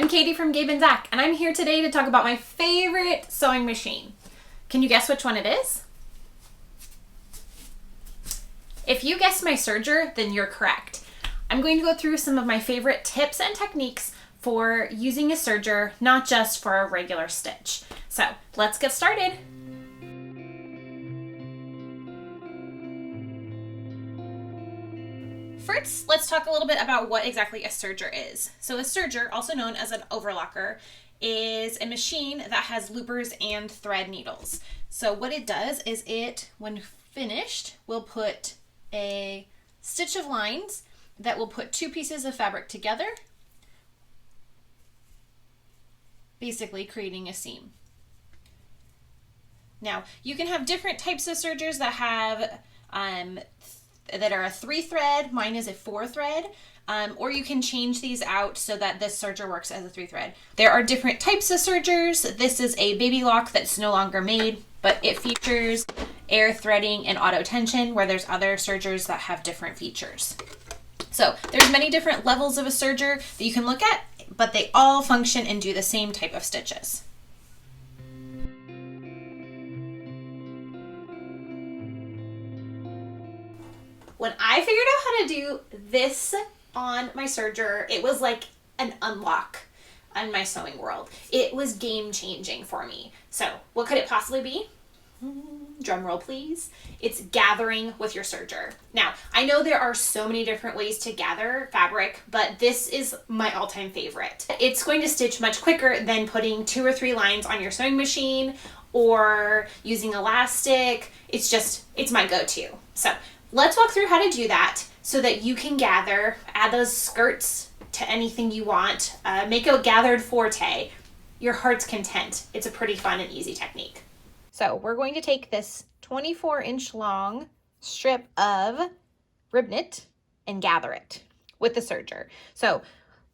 I'm Katie from Gabe and Zach, and I'm here today to talk about my favorite sewing machine. Can you guess which one it is? If you guessed my serger, then you're correct. I'm going to go through some of my favorite tips and techniques for using a serger, not just for a regular stitch. So let's get started. First, let's talk a little bit about what exactly a serger is. So a serger, also known as an overlocker, is a machine that has loopers and thread needles. So what it does is it, when finished, will put a stitch of lines that will put two pieces of fabric together, basically creating a seam. Now, you can have different types of sergers that have that are a 3-thread. Mine is a 4-thread. Or you can change these out so that this serger works as a 3-thread. There are different types of sergers. This is a Babylock that's no longer made, but it features air threading and auto tension, where there's other sergers that have different features. So there's many different levels of a serger that you can look at, but they all function and do the same type of stitches. When I figured out how to do this on my serger, it was like an unlock on my sewing world. It was game changing for me. So what could it possibly be? Drum roll, please. It's gathering with your serger. Now, I know there are so many different ways to gather fabric, but this is my all-time favorite. It's going to stitch much quicker than putting 2 or 3 lines on your sewing machine or using elastic. It's my go-to. So let's walk through how to do that so that you can gather, add those skirts to anything you want, make a gathered forte, your heart's content. It's a pretty fun and easy technique. So we're going to take this 24-inch long strip of rib knit and gather it with the serger. So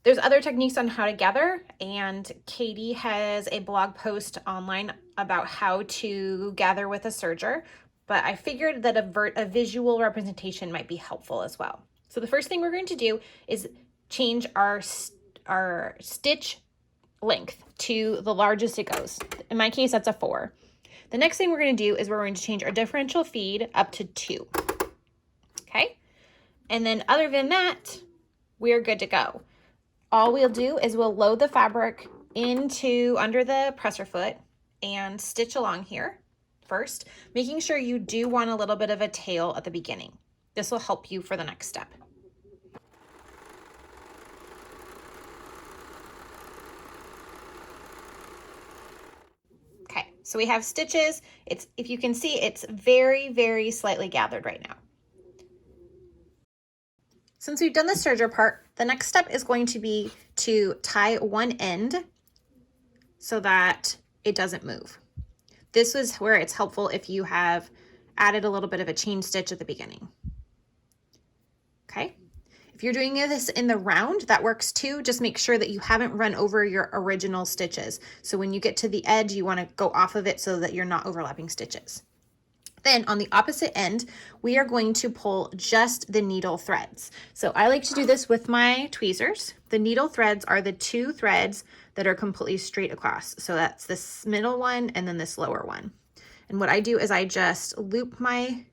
there's other techniques on how to gather, and Katie has a blog post online about how to gather with a serger, but I figured that a visual representation might be helpful as well. So the first thing we're going to do is change our stitch length to the largest it goes. In my case, that's a 4. The next thing we're going to do is we're going to change our differential feed up to 2. Okay? And then other than that, we're good to go. All we'll do is we'll load the fabric under the presser foot and stitch along here first, making sure you do want a little bit of a tail at the beginning. This will help you for the next step. Okay, so we have stitches. If you can see, it's very, very slightly gathered right now. Since we've done the serger part, the next step is going to be to tie one end so that it doesn't move. This is where it's helpful if you have added a little bit of a chain stitch at the beginning. Okay, if you're doing this in the round, that works too. Just make sure that you haven't run over your original stitches. So when you get to the edge, you want to go off of it so that you're not overlapping stitches. Then on the opposite end, we are going to pull just the needle threads. So I like to do this with my tweezers. The needle threads are the 2 threads that are completely straight across. So that's this middle one and then this lower one. And what I do is I just loop my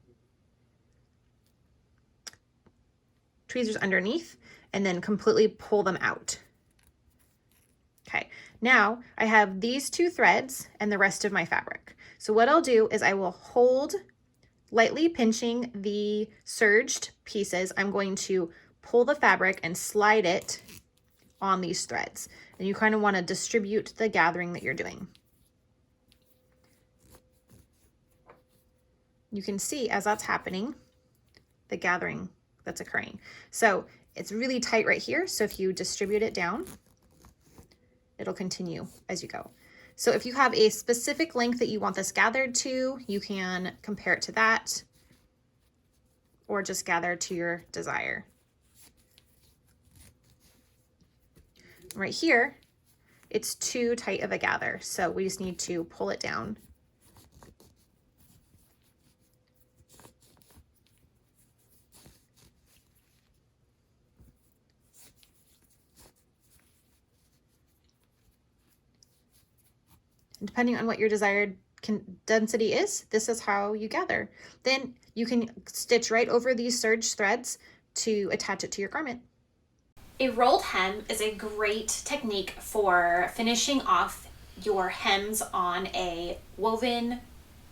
tweezers underneath and then completely pull them out. Okay, now I have these 2 threads and the rest of my fabric. So what I'll do is I will hold, lightly pinching the serged pieces. I'm going to pull the fabric and slide it on these threads. And you kind of want to distribute the gathering that you're doing. You can see as that's happening, the gathering that's occurring. So it's really tight right here. So if you distribute it down, it'll continue as you go. So if you have a specific length that you want this gathered to, you can compare it to that or just gather to your desire. Right here, it's too tight of a gather, so we just need to pull it down. Depending on what your desired density is, this is how you gather. Then you can stitch right over these serge threads to attach it to your garment. A rolled hem is a great technique for finishing off your hems on a woven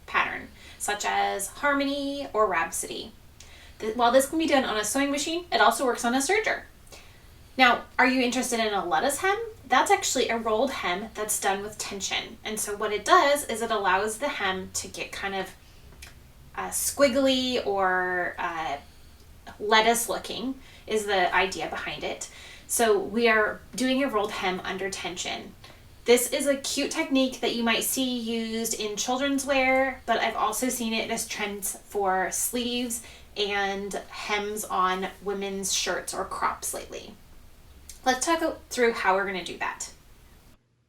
pattern, such as Harmony or Rhapsody. While this can be done on a sewing machine, it also works on a serger. Now, are you interested in a lettuce hem? That's actually a rolled hem that's done with tension. And so what it does is it allows the hem to get kind of squiggly or lettuce looking is the idea behind it. So we are doing a rolled hem under tension. This is a cute technique that you might see used in children's wear, but I've also seen it as trends for sleeves and hems on women's shirts or crops lately. Let's talk through how we're going to do that.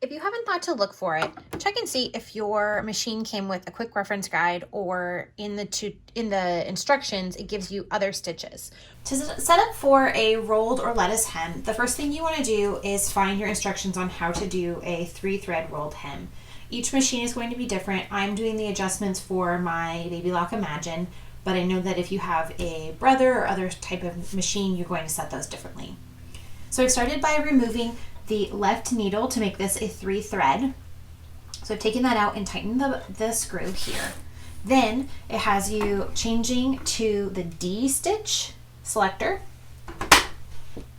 If you haven't thought to look for it, check and see if your machine came with a quick reference guide or in the instructions, it gives you other stitches. To set up for a rolled or lettuce hem, the first thing you want to do is find your instructions on how to do a 3-thread rolled hem. Each machine is going to be different. I'm doing the adjustments for my Babylock Imagine, but I know that if you have a Brother or other type of machine, you're going to set those differently. So I started by removing the left needle to make this a 3-thread. So I've taken that out and tightened the screw here. Then it has you changing to the D stitch selector,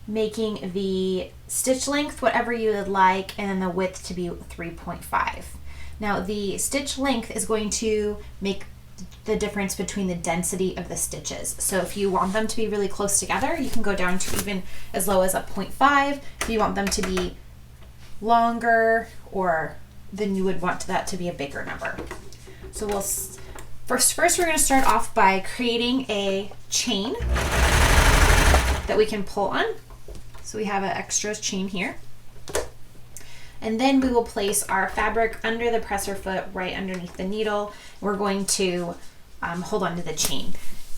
making the stitch length whatever you would like, and then the width to be 3.5. Now the stitch length is going to make the difference between the density of the stitches. So if you want them to be really close together, you can go down to even as low as a 0.5. If you want them to be longer, or then you would want that to be a bigger number. So we'll first we're going to start off by creating a chain that we can pull on. So we have an extra chain here. And then we will place our fabric under the presser foot right underneath the needle. We're going to hold on to the chain.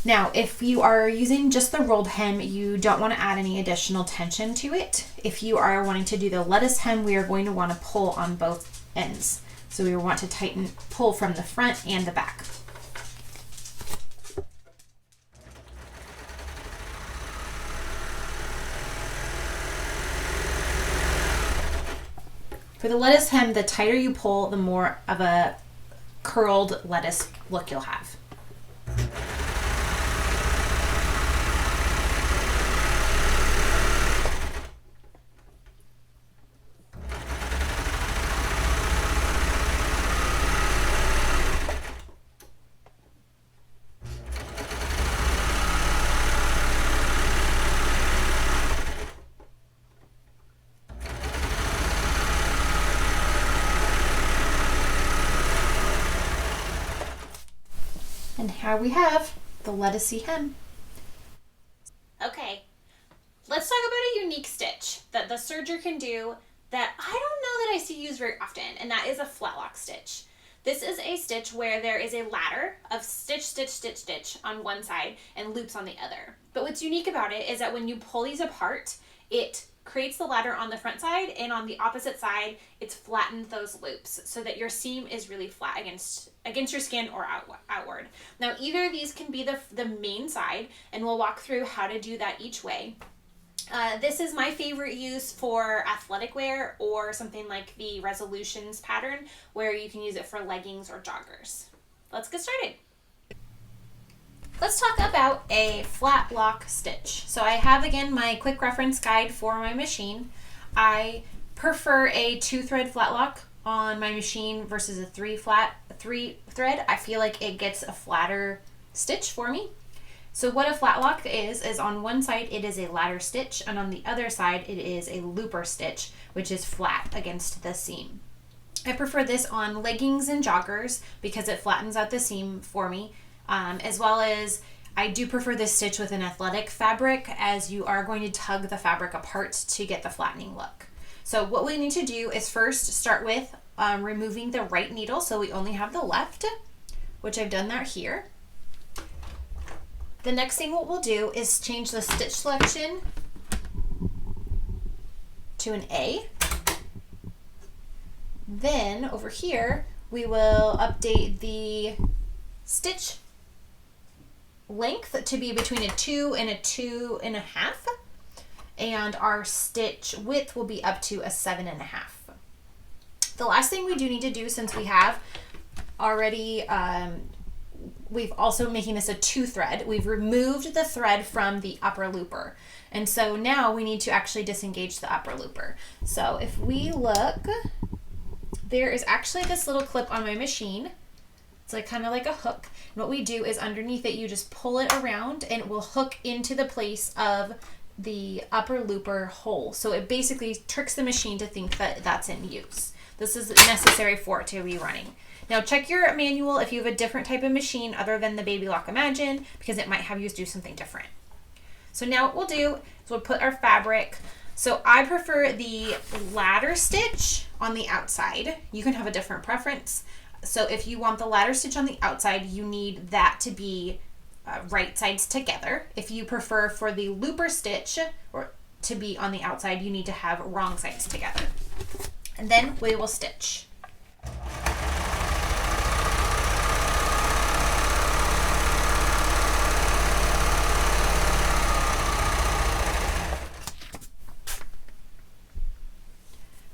Now, if you are using just the rolled hem, you don't want to add any additional tension to it. If you are wanting to do the lettuce hem, we are going to want to pull on both ends. So we want to pull from the front and the back. For the lettuce hem, the tighter you pull, the more of a curled lettuce look you'll have. And here we have the lettucey hem. Okay, let's talk about a unique stitch that the serger can do that I don't know that I see used very often, and that is a flatlock stitch. This is a stitch where there is a ladder of stitch, stitch, stitch, stitch on one side and loops on the other. But what's unique about it is that when you pull these apart, it creates the ladder on the front side, and on the opposite side, it's flattened those loops so that your seam is really flat against your skin or outward. Now, either of these can be the main side, and we'll walk through how to do that each way. This is my favorite use for athletic wear or something like the Resolutions pattern, where you can use it for leggings or joggers. Let's get started. Let's talk about a flatlock stitch. So I have, again, my quick reference guide for my machine. I prefer a 2-thread flatlock on my machine versus a 3-thread. I feel like it gets a flatter stitch for me. So what a flatlock is on one side it is a ladder stitch, and on the other side it is a looper stitch, which is flat against the seam. I prefer this on leggings and joggers because it flattens out the seam for me. As well as I do prefer this stitch with an athletic fabric, as you are going to tug the fabric apart to get the flattening look. So what we need to do is first start with removing the right needle, so we only have the left, which I've done that here. The next thing what we'll do is change the stitch selection to an A. Then over here, we will update the stitch length to be between a 2 and a 2.5. And our stitch width will be up to a 7.5. The last thing we do need to do, since we have already, we've also making this a 2 thread, we've removed the thread from the upper looper. And so now we need to actually disengage the upper looper. So if we look, there is actually this little clip on my machine. It's like kind of like a hook. And what we do is underneath it, you just pull it around and it will hook into the place of the upper looper hole. So it basically tricks the machine to think that that's in use. This is necessary for it to be running. Now check your manual if you have a different type of machine other than the Babylock Imagine, because it might have you do something different. So now what we'll do is we'll put our fabric. So I prefer the ladder stitch on the outside. You can have a different preference. So if you want the ladder stitch on the outside, you need that to be right sides together. If you prefer for the looper stitch or to be on the outside, you need to have wrong sides together. And then we will stitch.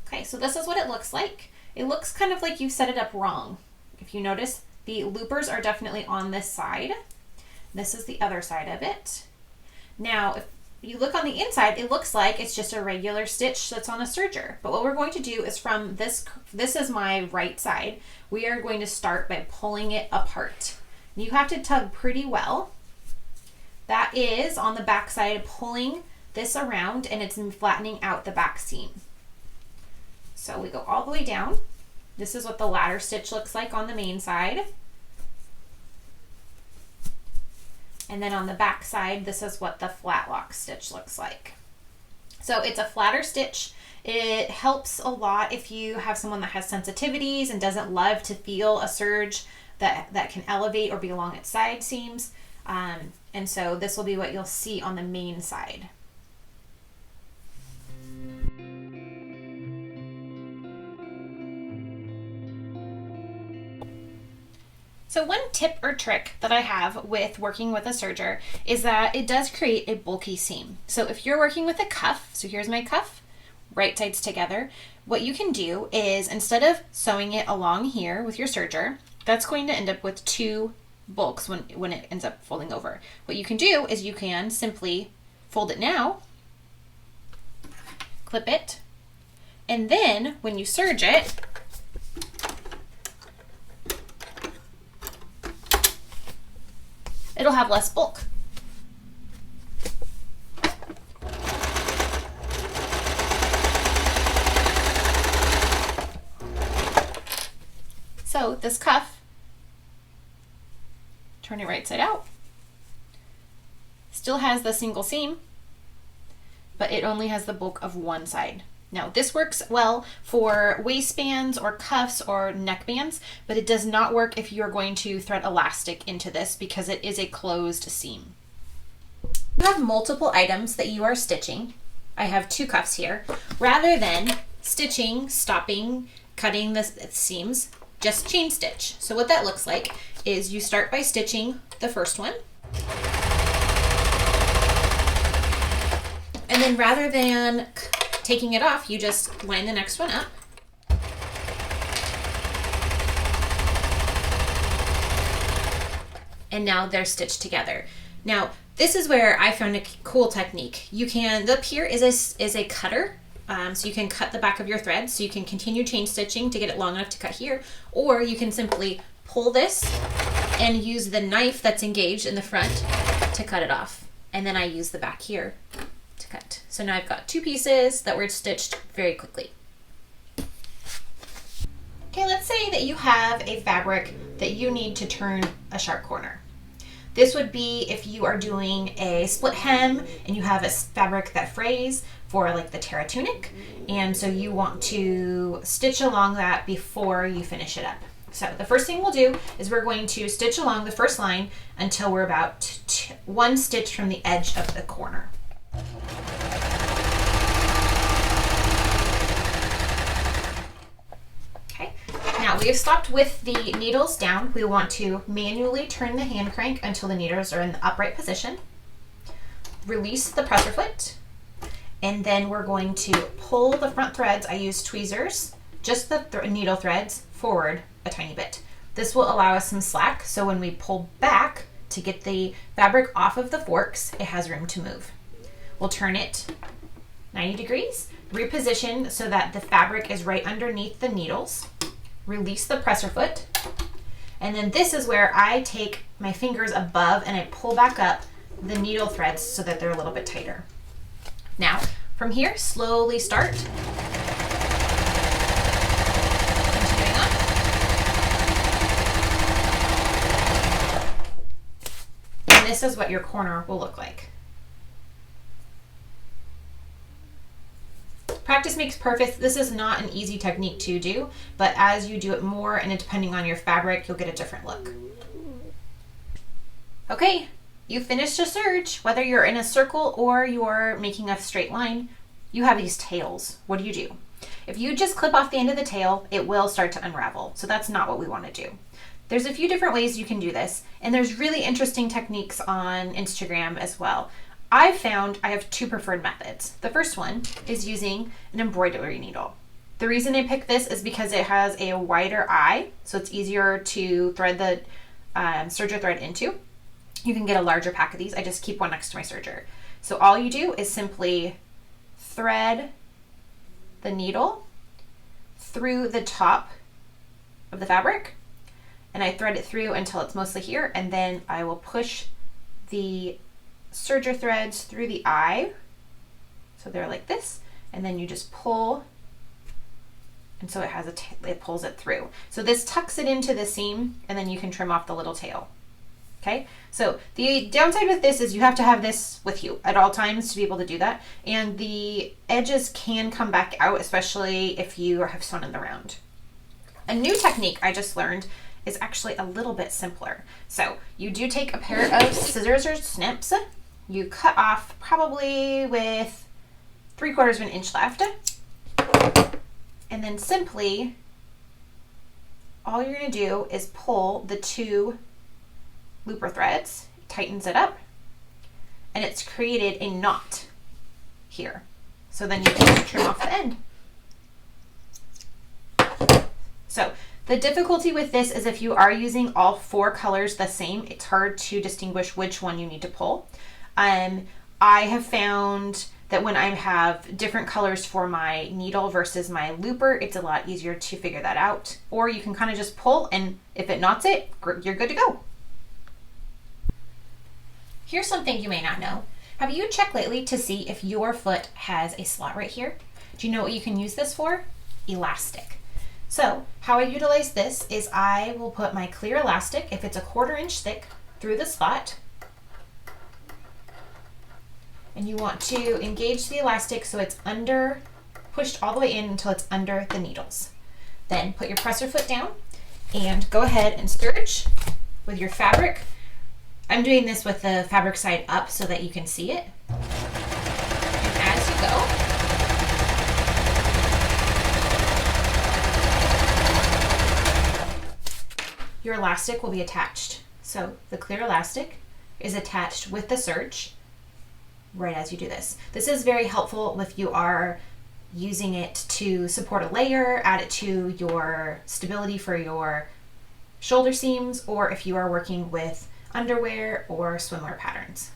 Okay, so this is what it looks like. It looks kind of like you set it up wrong. If you notice, the loopers are definitely on this side. This is the other side of it. Now, if you look on the inside, it looks like it's just a regular stitch that's on a serger. But what we're going to do is from this is my right side, we are going to start by pulling it apart. You have to tug pretty well. That is on the back side, pulling this around, and it's flattening out the back seam. So we go all the way down. This is what the ladder stitch looks like on the main side. And then on the back side, this is what the flatlock stitch looks like. So it's a flatter stitch. It helps a lot if you have someone that has sensitivities and doesn't love to feel a serge that can elevate or be along its side seams. And so this will be what you'll see on the main side. So one tip or trick that I have with working with a serger is that it does create a bulky seam. So if you're working with a cuff, so here's my cuff, right sides together, what you can do is instead of sewing it along here with your serger, that's going to end up with 2 bulks when it ends up folding over. What you can do is you can simply fold it now, clip it, and then when you serge it, it'll have less bulk. So this cuff, turn it right side out, still has the single seam, but it only has the bulk of one side. Now this works well for waistbands or cuffs or neckbands, but it does not work if you're going to thread elastic into this because it is a closed seam. You have multiple items that you are stitching. I have 2 cuffs here. Rather than stitching, stopping, cutting the seams, just chain stitch. So what that looks like is you start by stitching the first one. And then rather than taking it off, you just line the next one up. And now they're stitched together. Now, this is where I found a cool technique. You can, up here is a cutter, so you can cut the back of your thread, so you can continue chain stitching to get it long enough to cut here, or you can simply pull this and use the knife that's engaged in the front to cut it off. And then I use the back here to cut. So now I've got 2 pieces that were stitched very quickly. Okay, let's say that you have a fabric that you need to turn a sharp corner. This would be if you are doing a split hem and you have a fabric that frays for like the Terra Tunic, and so you want to stitch along that before you finish it up. So the first thing we'll do is we're going to stitch along the first line until we're about 1 stitch from the edge of the corner. we've stopped with the needles down. We want to manually turn the hand crank until the needles are in the upright position. Release the presser foot, and then we're going to pull the front threads. I use tweezers, just the needle threads, forward a tiny bit. This will allow us some slack, so when we pull back to get the fabric off of the forks, it has room to move. We'll turn it 90 degrees, reposition so that the fabric is right underneath the needles, release the presser foot, and then this is where I take my fingers above and I pull back up the needle threads so that they're a little bit tighter. Now, from here, slowly start. Continuing on. And this is what your corner will look like. Practice makes perfect. This is not an easy technique to do, but as you do it more and depending on your fabric, you'll get a different look. Okay. You finished a serge. Whether you're in a circle or you're making a straight line, you have these tails. What do? If you just clip off the end of the tail, it will start to unravel. So that's not what we want to do. There's a few different ways you can do this, and there's really interesting techniques on Instagram as well. I've found I have two preferred methods. The first one is using an embroidery needle. The reason I picked this is because it has a wider eye, so it's easier to thread the serger thread into. You can get a larger pack of these. I just keep one next to my serger. So all you do is simply thread the needle through the top of the fabric, and I thread it through until it's mostly here, and then I will push the serger threads through the eye, so they're like this, and then you just pull, and so it has it pulls it through. So this tucks it into the seam, and then you can trim off the little tail. Okay, so the downside with this is you have to have this with you at all times to be able to do that, and the edges can come back out, especially if you have sewn in the round. A new technique I just learned is actually a little bit simpler. So you do take a pair of scissors or snips, you cut off probably with 3/4 of an inch left, and then simply all you're going to do is pull the two looper threads, tightens it up, and it's created a knot here. So then you can trim off the end. So the difficulty with this is if you are using all 4 colors the same, it's hard to distinguish which one you need to pull. I have found that when I have different colors for my needle versus my looper, it's a lot easier to figure that out. Or you can kind of just pull, and if it knots it, you're good to go. Here's something you may not know. Have you checked lately to see if your foot has a slot right here? Do you know what you can use this for? Elastic. So how I utilize this is I will put my clear elastic, if it's a 1/4 inch thick, through the spot. And you want to engage the elastic so it's pushed all the way in until it's under the needles. Then put your presser foot down and go ahead and serge with your fabric. I'm doing this with the fabric side up so that you can see it. And as you go, your elastic will be attached. So the clear elastic is attached with the serge right as you do this. This is very helpful if you are using it to support a layer, add it to your stability for your shoulder seams, or if you are working with underwear or swimwear patterns.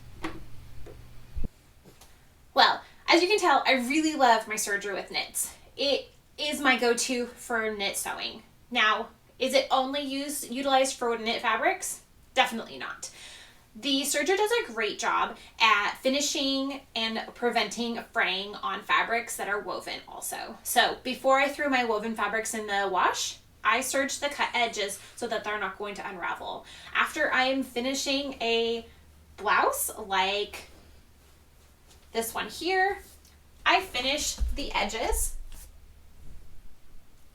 Well, as you can tell, I really love my serger with knits. It is my go-to for knit sewing. Now, is it only utilized for knit fabrics? Definitely not. The serger does a great job at finishing and preventing fraying on fabrics that are woven also. So before I threw my woven fabrics in the wash, I serged the cut edges so that they're not going to unravel. After I am finishing a blouse like this one here, I finish the edges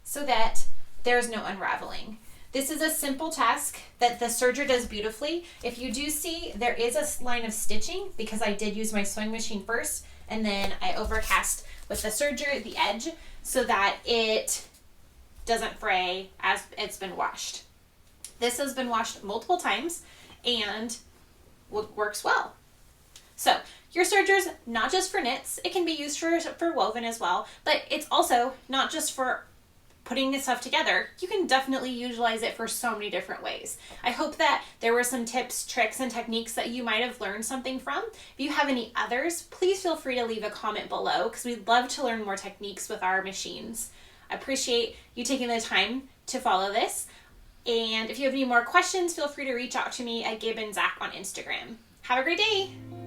so that there's no unraveling. This is a simple task that the serger does beautifully. If you do see, there is a line of stitching because I did use my sewing machine first, and then I overcast with the serger the edge so that it doesn't fray as it's been washed. This has been washed multiple times and works well. So your serger's not just for knits, it can be used for woven as well, but it's also not just for putting stuff together. You can definitely utilize it for so many different ways. I hope that there were some tips, tricks, and techniques that you might have learned something from. If you have any others, please feel free to leave a comment below because we'd love to learn more techniques with our machines. I appreciate you taking the time to follow this. And if you have any more questions, feel free to reach out to me at Gib and Zach on Instagram. Have a great day!